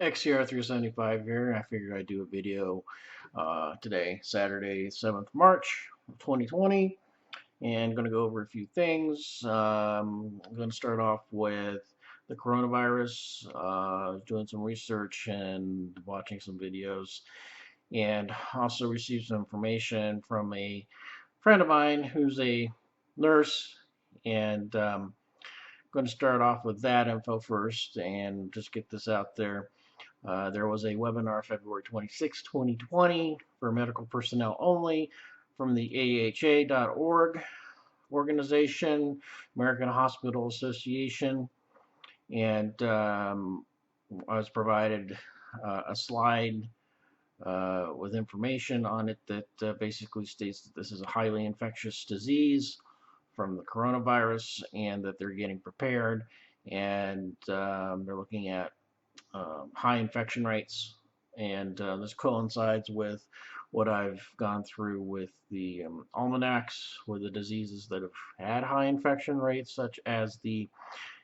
XCR375 here. I figured I'd do a video today, Saturday, 7th March 2020, and I'm going to go over a few things. I'm going to start off with the coronavirus, doing some research and watching some videos, and also received some information from a friend of mine who's a nurse, and going to start off with that info first and just get this out there. There was a webinar February 26, 2020 for medical personnel only from the AHA.org organization, American Hospital Association, and I was provided a slide with information on it that basically states that this is a highly infectious disease from the coronavirus and that they're getting prepared, and they're looking at high infection rates, and this coincides with what I've gone through with the almanacs with the diseases that have had high infection rates, such as the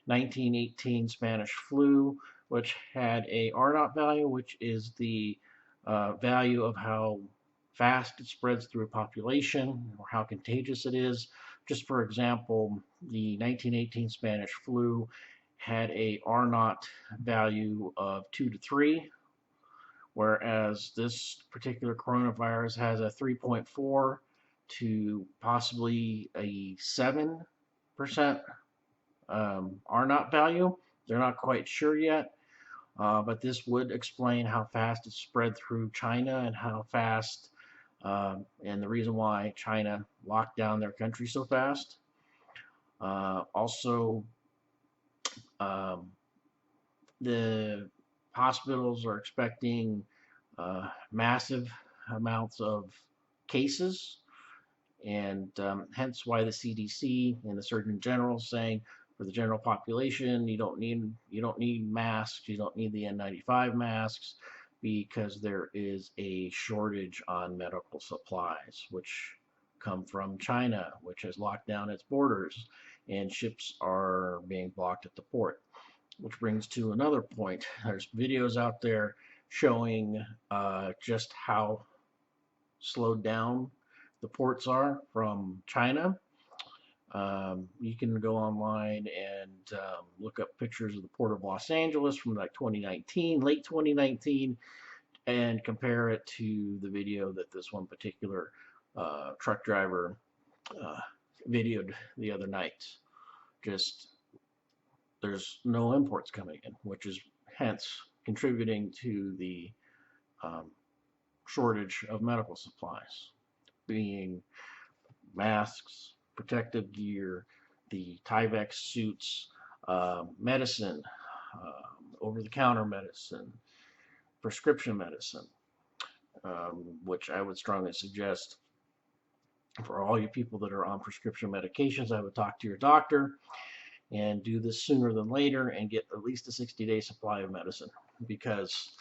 1918 Spanish flu, which had a R0 value, which is the value of how fast it spreads through a population or how contagious it is. Just for example, the 1918 Spanish flu had a R0 value of 2 to 3, whereas this particular coronavirus has a 3.4 to possibly a 7% R0 value. They're not quite sure yet, but this would explain how fast it spread through China and how fast, and the reason why China locked down their country so fast. Also, the hospitals are expecting massive amounts of cases, and hence why the CDC and the Surgeon General is saying for the general population, you don't need masks, you don't need the N95 masks, because there is a shortage on medical supplies, which come from China, which has locked down its borders, and ships are being blocked at the port. Which brings to another point. There's videos out there showing just how slowed down the ports are from China. You can go online and look up pictures of the port of Los Angeles from like 2019, late 2019, and compare it to the video that this one particular truck driver videoed the other night. Just there's no imports coming in, which is hence contributing to the shortage of medical supplies, being masks, protective gear, the Tyvek suits, medicine, over-the-counter medicine, prescription medicine, which I would strongly suggest for all you people that are on prescription medications, I would talk to your doctor and do this sooner than later and get at least a 60-day supply of medicine, because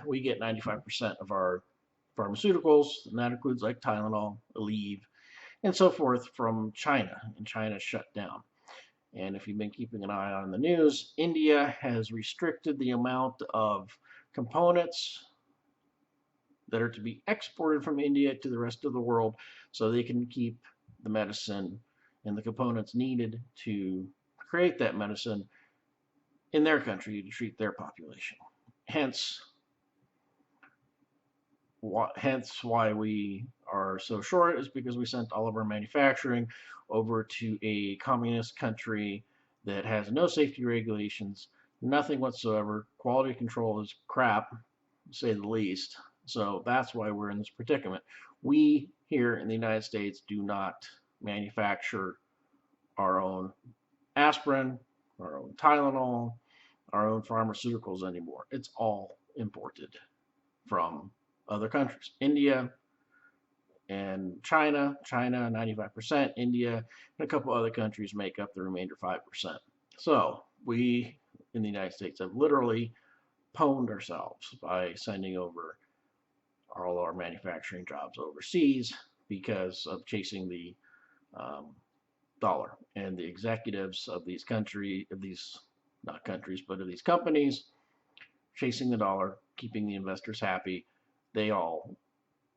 we get 95% of our pharmaceuticals, and that includes like Tylenol, Aleve, and so forth, from China, and China shut down. And if you've been keeping an eye on the news, India has restricted the amount of components that are to be exported from India to the rest of the world so they can keep the medicine and the components needed to create that medicine in their country to treat their population. Hence why we are so short, is because we sent all of our manufacturing over to a communist country that has no safety regulations, nothing whatsoever. Quality control is crap, to say the least. So that's why we're in this predicament. We here in the United States do not manufacture our own aspirin, our own Tylenol, our own pharmaceuticals anymore. It's all imported from other countries. India and China, 95%, India, and a couple other countries make up the remainder 5%. So we in the United States have literally pwned ourselves by sending over all our manufacturing jobs overseas because of chasing the dollar. And the executives of these not countries, but of these companies chasing the dollar, keeping the investors happy, they all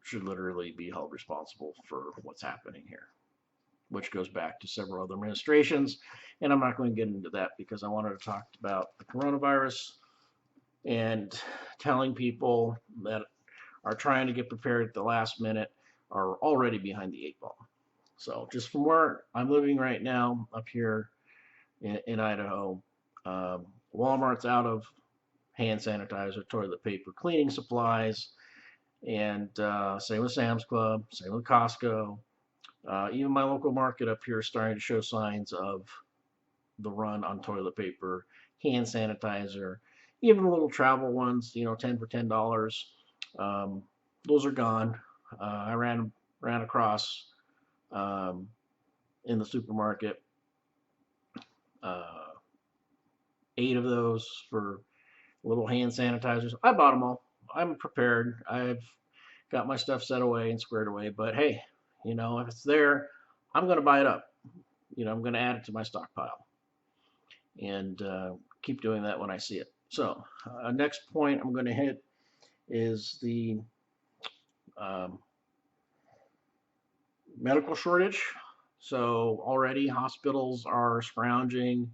should literally be held responsible for what's happening here, which goes back to several other administrations. And I'm not going to get into that because I wanted to talk about the coronavirus and telling people that are trying to get prepared at the last minute are already behind the 8 ball. So just from where I'm living right now up here in Idaho, Walmart's out of hand sanitizer, toilet paper, cleaning supplies, and same with Sam's Club, same with Costco. Even my local market up here is starting to show signs of the run on toilet paper, hand sanitizer, even the little travel ones, 10 for $10. Those are gone. I ran across in the supermarket 8 of those for little hand sanitizers. I bought them all. I'm prepared. I've got my stuff set away and squared away. But hey, if it's there, I'm going to buy it up. I'm going to add it to my stockpile and keep doing that when I see it. So next point I'm going to hit is the medical shortage. So already hospitals are scrounging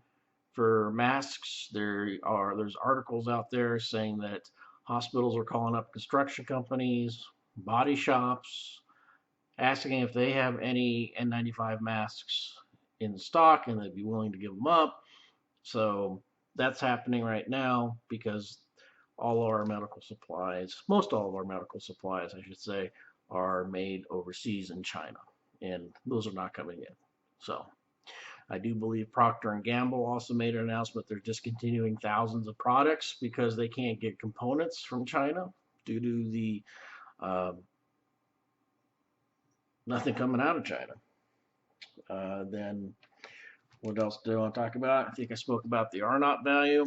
for masks. There's articles out there saying that hospitals are calling up construction companies, body shops, asking if they have any N95 masks in stock and they'd be willing to give them up. So that's happening right now because all of our medical supplies, most all of our medical supplies, I should say, are made overseas in China, and those are not coming in. So I do believe Procter & Gamble also made an announcement they're discontinuing thousands of products because they can't get components from China due to the nothing coming out of China. Then what else do I want to talk about? I think I spoke about the R0 value,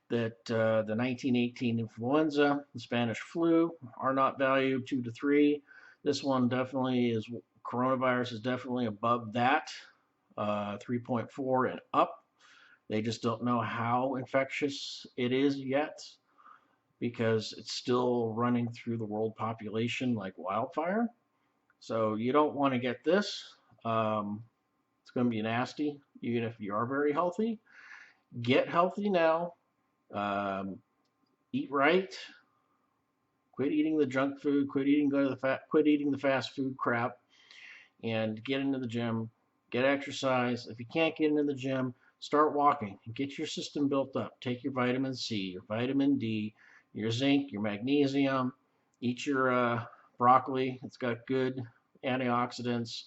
that the 1918 influenza, the Spanish flu, R0 value 2 to 3. This one definitely is, coronavirus is definitely above that, 3.4 and up. They just don't know how infectious it is yet because it's still running through the world population like wildfire. So you don't want to get this. It's going to be nasty, even if you are very healthy. Get healthy now. Eat right. Quit eating the junk food. Quit eating the fast food crap, and get into the gym. Get exercise. If you can't get into the gym, start walking. Get your system built up. Take your vitamin C, your vitamin D, your zinc, your magnesium. Eat your broccoli. It's got good antioxidants.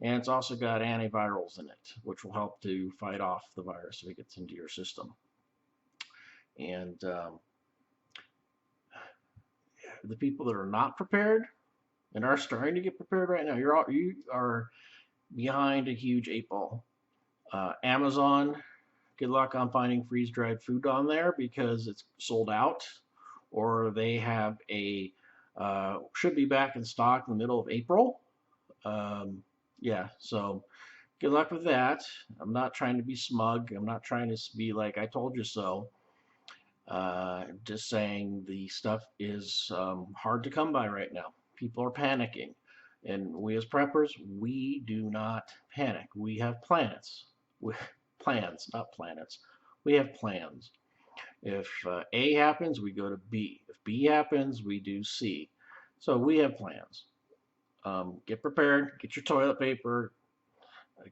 And it's also got antivirals in it, which will help to fight off the virus if it gets into your system. And the people that are not prepared and are starting to get prepared right now, you are behind a huge 8 ball. Amazon, good luck on finding freeze-dried food on there because it's sold out, or they have should be back in stock in the middle of April. Yeah, so good luck with that. I'm not trying to be smug. I'm not trying to be like, I told you so. Just saying the stuff is hard to come by right now. People are panicking. And we as preppers, we do not panic. We have plans. Plans, not planets. We have plans. If A happens, we go to B. If B happens, we do C. So we have plans. Get prepared, get your toilet paper,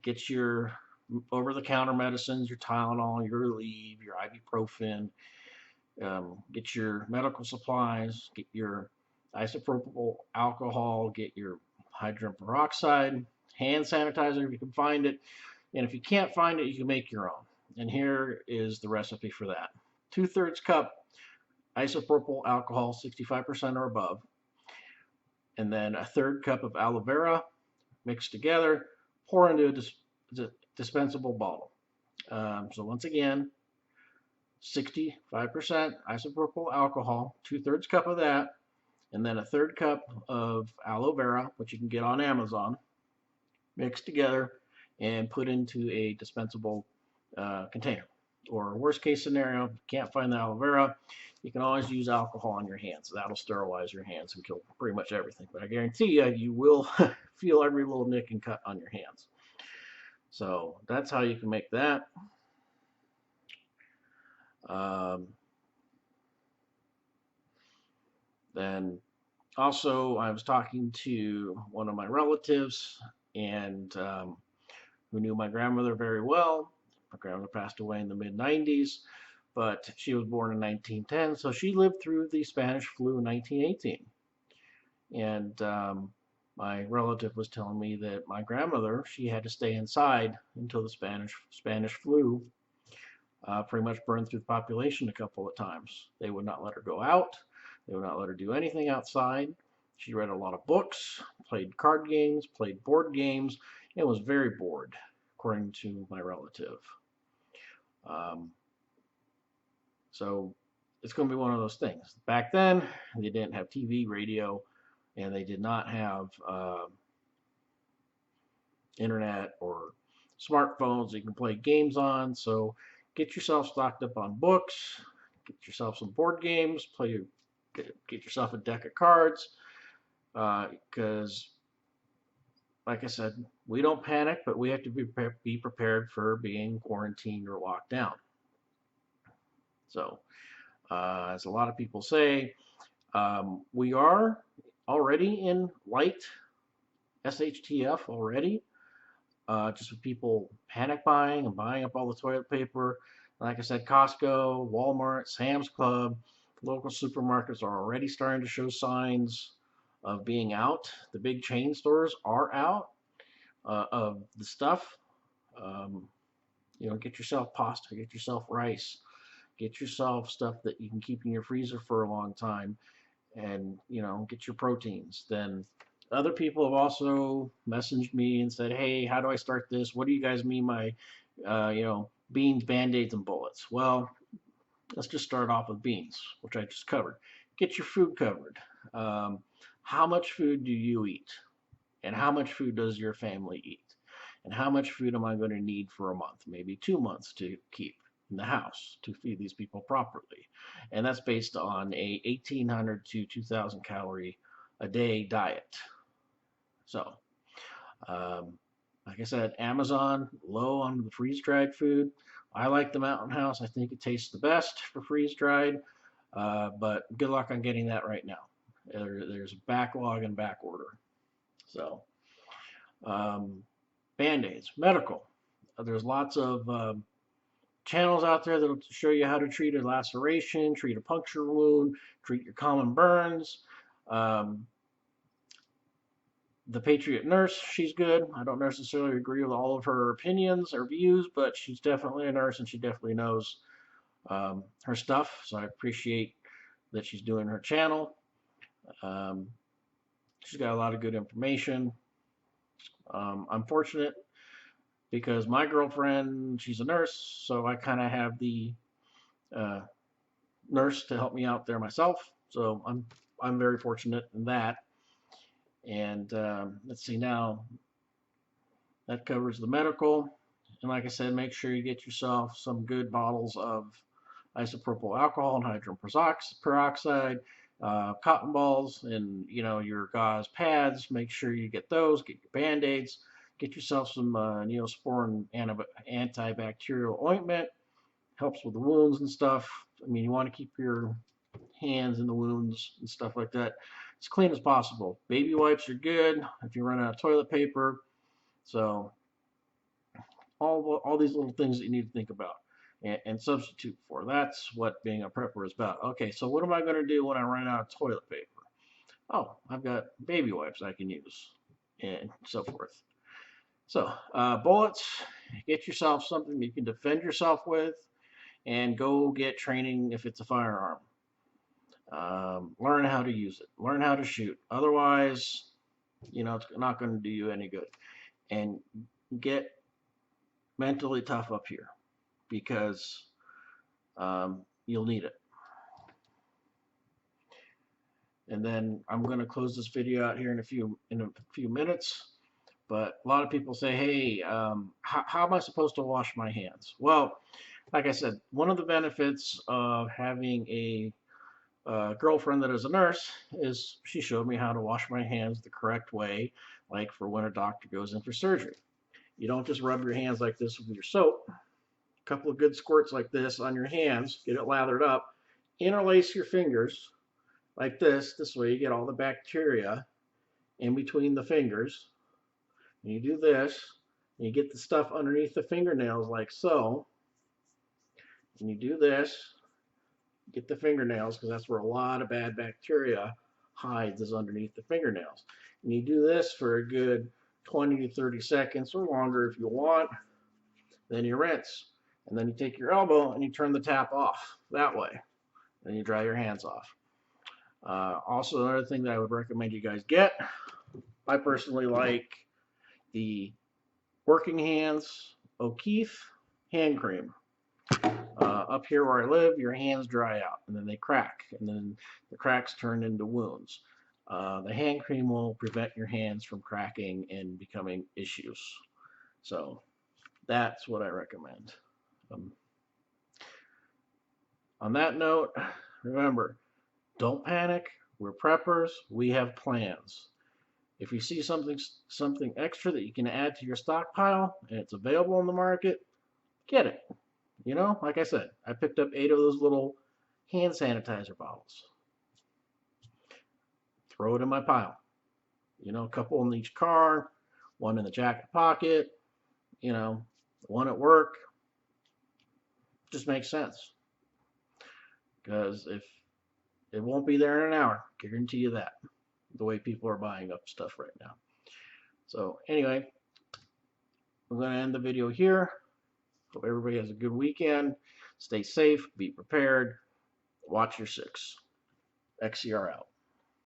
get your over-the-counter medicines, your Tylenol, your Aleve, your ibuprofen, get your medical supplies, get your isopropyl alcohol, get your hydrogen peroxide, hand sanitizer if you can find it, and if you can't find it, you can make your own. And here is the recipe for that. 2/3 cup isopropyl alcohol, 65% or above, and then 1/3 cup of aloe vera mixed together, pour into a dispensable bottle. So once again, 65% isopropyl alcohol, 2/3 cup of that, and then 1/3 cup of aloe vera, which you can get on Amazon, mixed together and put into a dispensable container. Or worst case scenario, if you can't find the aloe vera, you can always use alcohol on your hands. That'll sterilize your hands and kill pretty much everything. But I guarantee you, you will feel every little nick and cut on your hands. So that's how you can make that. Um, then also, I was talking to one of my relatives and who knew my grandmother very well. My grandmother passed away in the mid 90s, but she was born in 1910, so she lived through the Spanish flu in 1918. And my relative was telling me that my grandmother, she had to stay inside until the Spanish flu pretty much burned through the population a couple of times. They would not let her go out. They would not let her do anything outside. She read a lot of books, played card games, played board games, and was very bored, according to my relative. Um, so it's going to be one of those things. Back then, they didn't have TV, radio, and they did not have internet or smartphones you can play games on. So get yourself stocked up on books, get yourself some board games, get yourself a deck of cards, because like I said, we don't panic, but we have to be prepared for being quarantined or locked down. So, as a lot of people say, we are already in light SHTF already. Just with people panic buying and buying up all the toilet paper. Like I said, Costco, Walmart, Sam's Club, local supermarkets are already starting to show signs of being out. The big chain stores are out of the stuff. Um, get yourself pasta, get yourself rice, get yourself stuff that you can keep in your freezer for a long time, and get your proteins. Then other people have also messaged me and said, "Hey, how do I start this? What do you guys mean by, beans, band-aids, and bullets?" Well, let's just start off with beans, which I just covered. Get your food covered. Um, how much food do you eat? And how much food does your family eat? And how much food am I going to need for a month, maybe 2 months to keep in the house to feed these people properly? And that's based on a 1,800 to 2,000 calorie a day diet. So, um, like I said, Amazon, low on the freeze-dried food. I like the Mountain House. I think it tastes the best for freeze-dried, but good luck on getting that right now. There's a backlog and back order. So, um, Band-Aids, medical. There's lots of channels out there that'll show you how to treat a laceration, treat a puncture wound, treat your common burns. The Patriot Nurse, she's good. I don't necessarily agree with all of her opinions or views, but she's definitely a nurse and she definitely knows her stuff. So I appreciate that she's doing her channel. She's got a lot of good information. I'm fortunate because my girlfriend, she's a nurse, so I kind of have the nurse to help me out there myself. So I'm very fortunate in that. And let's see now, that covers the medical. And like I said, make sure you get yourself some good bottles of isopropyl alcohol and hydrogen peroxide, cotton balls, and your gauze pads. Make sure you get those. Get your Band-Aids. Get yourself some Neosporin antibacterial ointment. Helps with the wounds and stuff. I mean, you want to keep your hands in the wounds and stuff like that as clean as possible. Baby wipes are good if you run out of toilet paper. So all these little things that you need to think about and substitute for. That's what being a prepper is about. Okay, so what am I going to do when I run out of toilet paper? Oh, I've got baby wipes I can use and so forth. So bullets, get yourself something you can defend yourself with and go get training if it's a firearm. Learn how to use it. Learn how to shoot. Otherwise, it's not going to do you any good. And get mentally tough up here because you'll need it. And then I'm going to close this video out here in a few minutes. But a lot of people say, "Hey, how am I supposed to wash my hands?" Well, like I said, one of the benefits of having a girlfriend that is a nurse is she showed me how to wash my hands the correct way, like for when a doctor goes in for surgery. You don't just rub your hands like this with your soap. A couple of good squirts like this on your hands, get it lathered up, interlace your fingers like this. This way you get all the bacteria in between the fingers. And you do this, and you get the stuff underneath the fingernails like so. And you do this, get the fingernails, because that's where a lot of bad bacteria hides, is underneath the fingernails. And you do this for a good 20 to 30 seconds or longer if you want. Then you rinse. And then you take your elbow and you turn the tap off that way. Then you dry your hands off. Also, another thing that I would recommend you guys get, I personally like the Working Hands O'Keefe hand cream. Up here where I live, your hands dry out and then they crack, and then the cracks turn into wounds. The hand cream will prevent your hands from cracking and becoming issues. So that's what I recommend. On that note, remember, don't panic. We're preppers. We have plans. If you see something extra that you can add to your stockpile and it's available in the market, get it. You know, like I said, I picked up 8 of those little hand sanitizer bottles. Throw it in my pile. You know, a couple in each car, one in the jacket pocket, you know, one at work. Just makes sense. Because if it won't be there in an hour, guarantee you that, the way people are buying up stuff right now. So anyway, I'm going to end the video here. Hope everybody has a good weekend. Stay safe, be prepared, watch your 6. XCR out.